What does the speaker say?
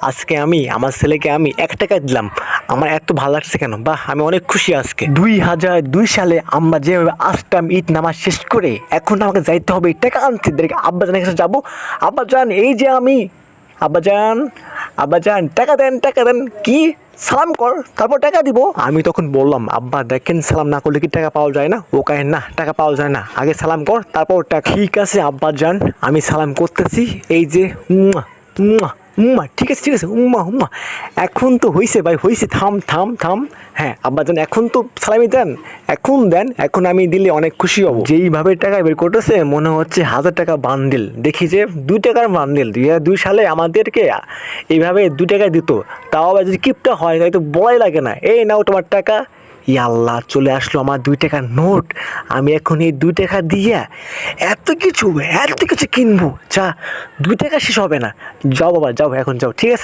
আজকে আমি আমার ছেলেকে আমি 1 টাকা দিলাম। আমার এত ভালো লাগছে কেন, বাহ আমি অনেক খুশি আজকে। 2002 সালে আমরা যেভাবে আসতাম ঈদ নামাজ শেষ করে, এখন আমাকে যাইতে হবে টাকা আনতে। দেখে আব্বাজানের কাছে যাবো, আব্বাজান এই যে আমি, আব্বাজান আব্বাজান টাকা দেন। কি সালাম কর তারপর টাকা দিব। আমি তখন বললাম, আব্বা দেখেন সালাম না করলে কি টাকা পাওয়া যায় না? ও কাহেন না, টাকা পাওয়া যায় না, আগে সালাম কর তারপর টাকা। ঠিক আছে আব্বাজান, আমি সালাম করতেছি, এই যে উম্মা উম্মা উম্মা। ঠিক আছে উম্মা উম্মা। এখন তো হইছে ভাই, হইছে, থাম থাম থাম। হ্যাঁ আব্বাজান এখন তো সালামি দেন, এখন দেন, এখন আমি দিলে অনেক খুশি হব। যেইভাবে টাকা বের করতেছে মনে হচ্ছে 1000 টাকা বান্ডিল। দেখি যে 2 টাকার বান্ডিল। 2002 সালে আমাদেরকে এইভাবে 2 টাকা দিত, তাও আবার যদি কিপটা হয় তাই তো বলাই লাগে না, এই নাও তোমার টাকা। আল্লাহ, চলে আসলো আমার 2 টাকার নোট। আমি এখন এই 2 টাকা দিয়ে এত কিছু কিনবো, যা 2 টাকা শেষ হবে না। যাও বাবা যাও, এখন যাও, ঠিক আছে।